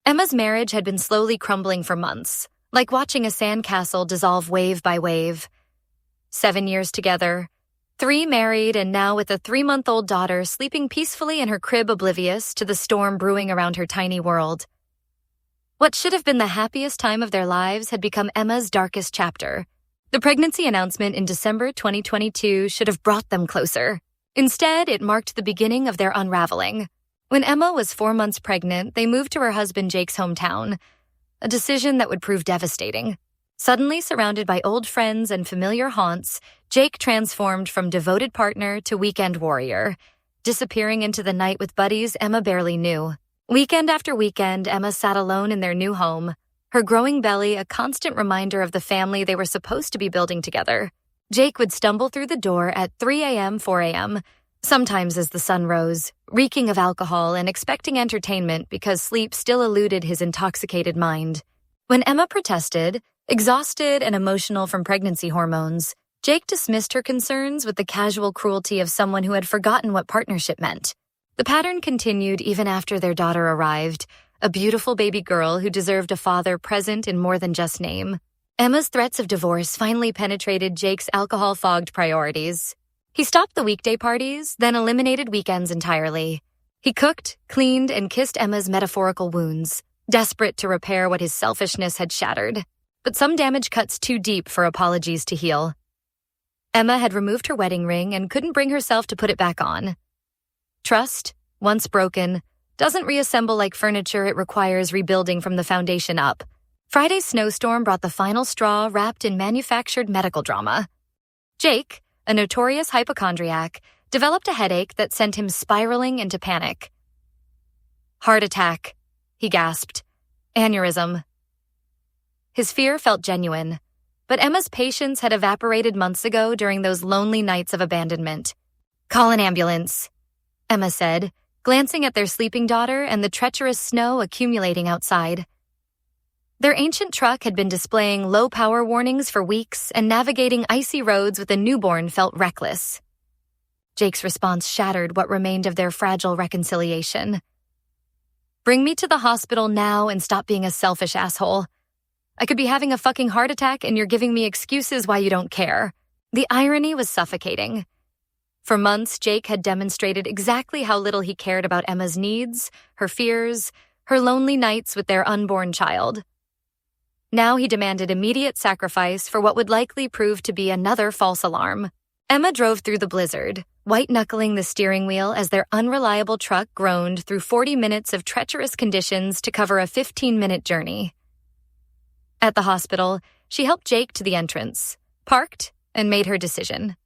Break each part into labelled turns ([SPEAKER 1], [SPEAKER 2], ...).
[SPEAKER 1] Emma's marriage had been slowly crumbling for months, like watching a sandcastle dissolve wave by wave. 7 years together, 3 married, and now with a 3-month-old daughter sleeping peacefully in her crib oblivious to the storm brewing around her tiny world. What should have been the happiest time of their lives had become Emma's darkest chapter. The pregnancy announcement in December 2022 should have brought them closer. Instead, it marked the beginning of their unraveling. When Emma was 4 months pregnant, they moved to her husband Jake's hometown, a decision that would prove devastating. Suddenly surrounded by old friends and familiar haunts, Jake transformed from devoted partner to weekend warrior, disappearing into the night with buddies Emma barely knew. Weekend after weekend, Emma sat alone in their new home, her growing belly a constant reminder of the family they were supposed to be building together. Jake would stumble through the door at 3 a.m., 4 a.m., sometimes as the sun rose, reeking of alcohol and expecting entertainment because sleep still eluded his intoxicated mind. When Emma protested, exhausted and emotional from pregnancy hormones, Jake dismissed her concerns with the casual cruelty of someone who had forgotten what partnership meant. The pattern continued even after their daughter arrived, a beautiful baby girl who deserved a father present in more than just name. Emma's threats of divorce finally penetrated Jake's alcohol-fogged priorities. He stopped the weekday parties, then eliminated weekends entirely. He cooked, cleaned, and kissed Emma's metaphorical wounds, desperate to repair what his selfishness had shattered. But some damage cuts too deep for apologies to heal. Emma had removed her wedding ring and couldn't bring herself to put it back on. Trust, once broken, doesn't reassemble like furniture. It requires rebuilding from the foundation up. Friday's snowstorm brought the final straw wrapped in manufactured medical drama. Jake, a notorious hypochondriac, developed a headache that sent him spiraling into panic. "Heart attack," he gasped. "Aneurysm." His fear felt genuine, but Emma's patience had evaporated months ago during those lonely nights of abandonment. "Call an ambulance," Emma said, glancing at their sleeping daughter and the treacherous snow accumulating outside. Their ancient truck had been displaying low-power warnings for weeks, and navigating icy roads with a newborn felt reckless. Jake's response shattered what remained of their fragile reconciliation. "Bring me to the hospital now and stop being a selfish asshole. I could be having a fucking heart attack and you're giving me excuses why you don't care." The irony was suffocating. For months, Jake had demonstrated exactly how little he cared about Emma's needs, her fears, her lonely nights with their unborn child. Now he demanded immediate sacrifice for what would likely prove to be another false alarm. Emma drove through the blizzard, white-knuckling the steering wheel as their unreliable truck groaned through 40 minutes of treacherous conditions to cover a 15-minute journey. At the hospital, she helped Jake to the entrance, parked, and made her decision.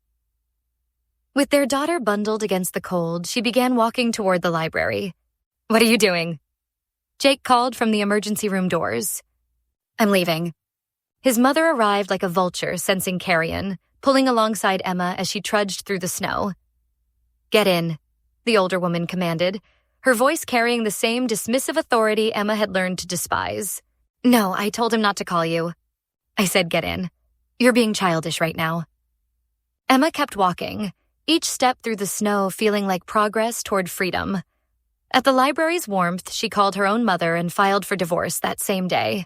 [SPEAKER 1] With their daughter bundled against the cold, she began walking toward the library. "What are you doing?" Jake called from the emergency room doors. "I'm leaving." His mother arrived like a vulture sensing carrion, pulling alongside Emma as she trudged through the snow. "Get in," the older woman commanded, her voice carrying the same dismissive authority Emma had learned to despise. "No, I told him not to call you." "I said get in. You're being childish right now." Emma kept walking, each step through the snow feeling like progress toward freedom. At the library's warmth, she called her own mother and filed for divorce that same day.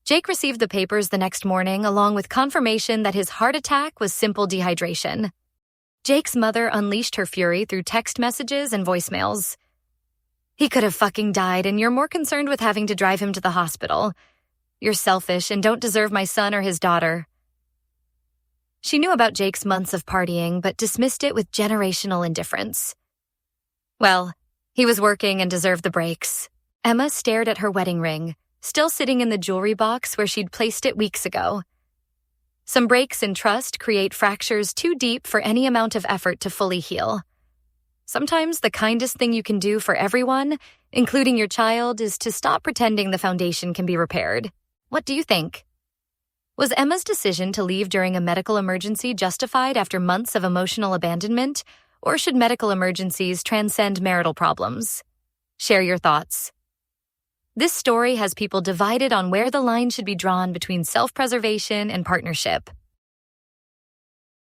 [SPEAKER 1] Jake received the papers the next morning, along with confirmation that his heart attack was simple dehydration. Jake's mother unleashed her fury through text messages and voicemails. "He could have fucking died, and you're more concerned with having to drive him to the hospital. You're selfish and don't deserve my son or his daughter." She knew about Jake's months of partying, but dismissed it with generational indifference. Well, he was working and deserved the breaks. Emma stared at her wedding ring, still sitting in the jewelry box where she'd placed it weeks ago. Some breaks in trust create fractures too deep for any amount of effort to fully heal. Sometimes the kindest thing you can do for everyone, including your child, is to stop pretending the foundation can be repaired. What do you think? Was Emma's decision to leave during a medical emergency justified after months of emotional abandonment, or should medical emergencies transcend marital problems? Share your thoughts. This story has people divided on where the line should be drawn between self-preservation and partnership.